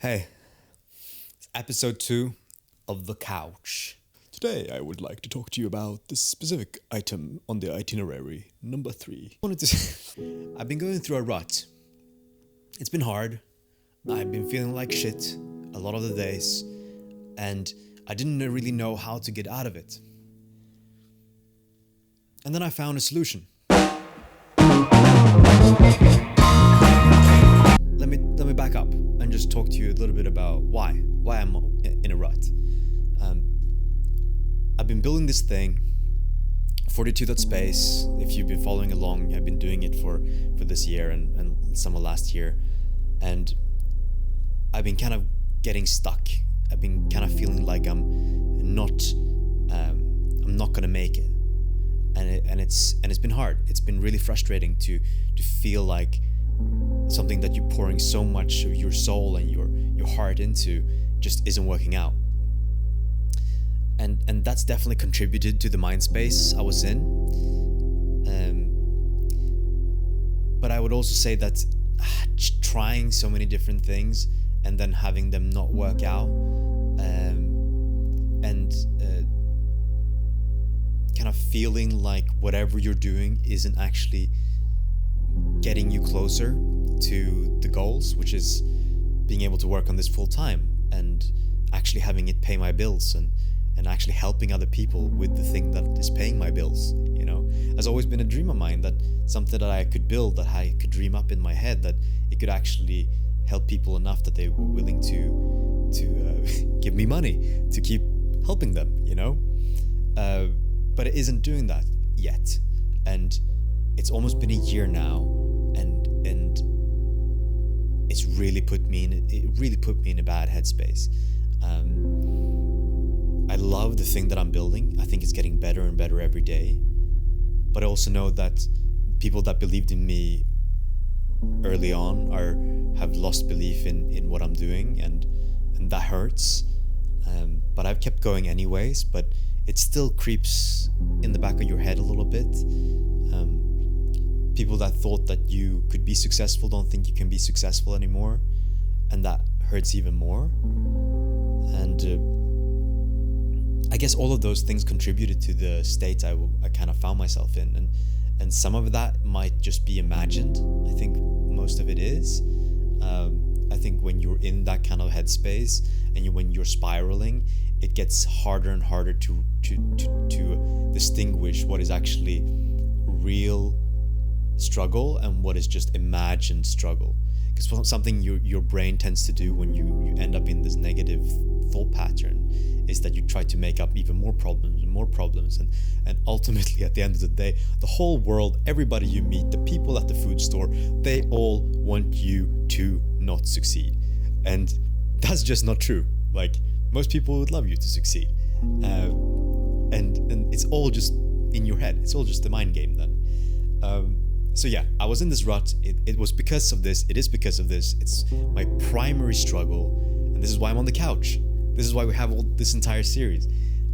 Hey, it's episode 2 of The Couch. Today I would like to talk to you about this specific item on the itinerary, number 3. I've been going through a rut. It's been hard. I've been feeling like shit a lot of the days, and I didn't really know how to get out of it. And then I found a solution. Let me back up and just talk to you a little bit about why I'm in a rut. I've been building this thing, 42.space. If you've been following along, I've been doing it for this year and some of last year, and I've been kind of getting stuck. I've been kind of feeling like I'm not gonna make it, and it's been hard. It's been really frustrating to feel like something that you're pouring so much of your soul and your heart into just isn't working out. And that's definitely contributed to the mind space I was in. But I would also say that trying so many different things and then having them not work out, and kind of feeling like whatever you're doing isn't actually getting you closer to the goals, which is being able to work on this full time and actually having it pay my bills and actually helping other people with the thing that is paying my bills, has always been a dream of mine, that something that I could build, that I could dream up in my head, that it could actually help people enough that they were willing to give me money to keep helping them, but it isn't doing that yet. And it's almost been a year now, and it really put me in a bad headspace. I love the thing that I'm building. I think it's getting better and better every day. But I also know that people that believed in me early on have lost belief in what I'm doing, and that hurts. But I've kept going anyways, but it still creeps in the back of your head a little bit. People that thought that you could be successful don't think you can be successful anymore, and that hurts even more. And I guess all of those things contributed to the state I kind of found myself in, and some of that might just be imagined. I think most of it is. I think when you're in that kind of headspace and when you're spiraling, it gets harder and harder to distinguish what is actually real struggle and what is just imagined struggle. Because something your brain tends to do when you end up in this negative thought pattern is that you try to make up even more problems, and ultimately at the end of the day, the whole world, everybody you meet, the people at the food store, they all want you to not succeed. And that's just not true. Like, most people would love you to succeed, and it's all just in your head. It's all just a mind game then. So yeah, I was in this rut. It was because of this. It is because of this. It's my primary struggle, and this is why I'm on the couch. This is why we have all this entire series.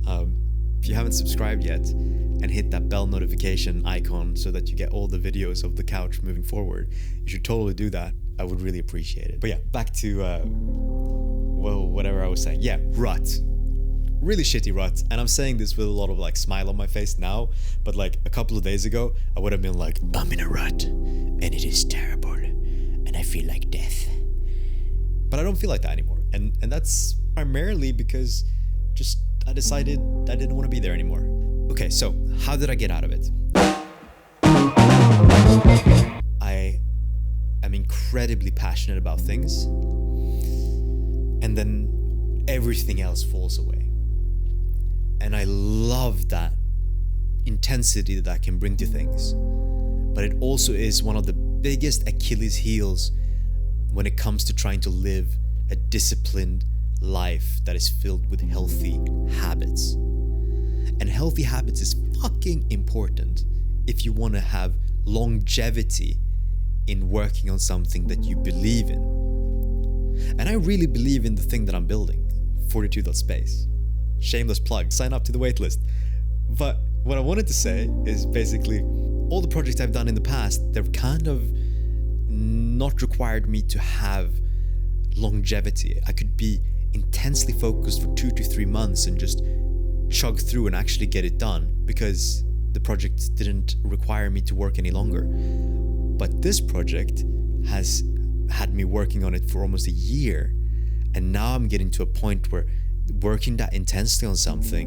If you haven't subscribed yet and hit that bell notification icon so that you get all the videos of the couch moving forward, you should totally do that. I would really appreciate it. But yeah, back to whatever I was saying. Yeah, rut. Really shitty rut, and I'm saying this with a lot of smile on my face now, but a couple of days ago I would have been like, I'm in a rut and it is terrible and I feel like death. But I don't feel like that anymore, and that's primarily because I decided I didn't want to be there anymore. Okay, so how did I get out of it? I am incredibly passionate about things, and then everything else falls away. And I love that intensity that I can bring to things. But it also is one of the biggest Achilles heels when it comes to trying to live a disciplined life that is filled with healthy habits. And healthy habits is fucking important if you want to have longevity in working on something that you believe in. And I really believe in the thing that I'm building, 42.space. Shameless plug, sign up to the waitlist. But what I wanted to say is basically all the projects I've done in the past, they've kind of not required me to have longevity. I could be intensely focused for 2 to 3 months and just chug through and actually get it done because the project didn't require me to work any longer. But this project has had me working on it for almost a year, and now I'm getting to a point where working that intensely on something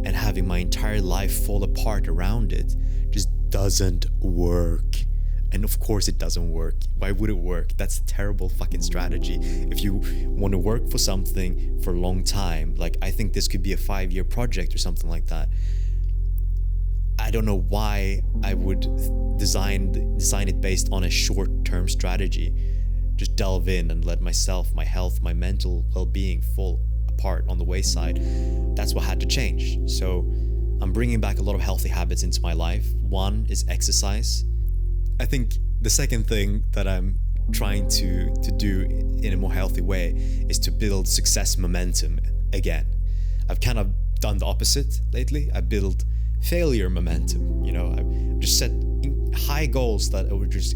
and having my entire life fall apart around it just doesn't work. And of course it doesn't work. Why would it work? That's a terrible fucking strategy. If you want to work for something for a long time, like I think this could be a 5-year project or something like that, I don't know why I would design it based on a short-term strategy. Just delve in and let myself, my health, my mental well-being fall apart on the wayside. That's what had to change. So I'm bringing back a lot of healthy habits into my life. One is exercise. I think the second thing that I'm trying to do in a more healthy way is to build success momentum again. I've kind of done the opposite lately. I build failure momentum. I've just set high goals that were just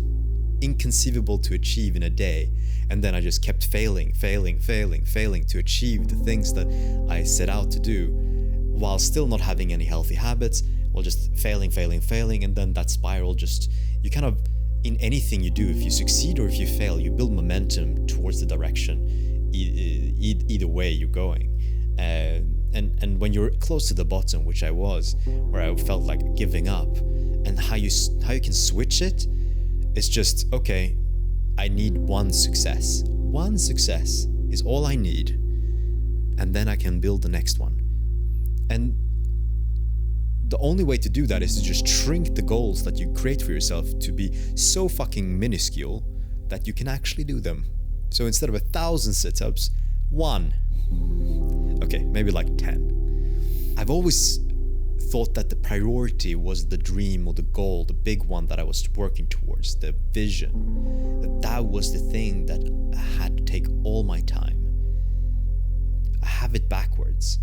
inconceivable to achieve in a day, and then I just kept failing to achieve the things that I set out to do, while still not having any healthy habits, while just failing, and then that spiral you kind of, in anything you do, if you succeed or if you fail, you build momentum towards the direction either way you're going. And when you're close to the bottom, which I was, where I felt like giving up, and how you can switch it, it's just, okay, I need one success. One success is all I need, and then I can build the next one. And the only way to do that is to just shrink the goals that you create for yourself to be so fucking minuscule that you can actually do them. So instead of 1,000 sit-ups, 1. Okay, maybe like 10. I've always thought that the priority was the dream or the goal, the big one that I was working towards, the vision. That was the thing that had to take all my time. I have it backwards.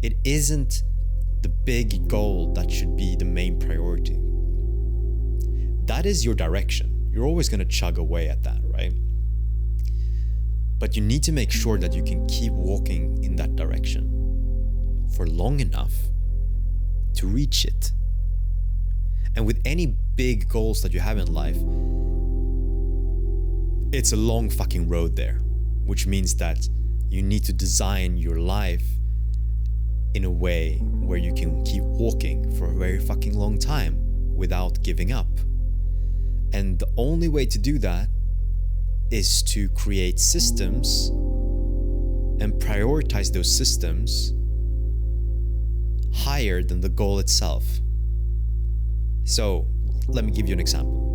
It isn't the big goal that should be the main priority. That is your direction. You're always going to chug away at that, right? But you need to make sure that you can keep walking in that direction for long enough to reach it. And with any big goals that you have in life, it's a long fucking road there, which means that you need to design your life in a way where you can keep walking for a very fucking long time without giving up. And the only way to do that is to create systems and prioritize those systems higher than the goal itself. So let me give you an example.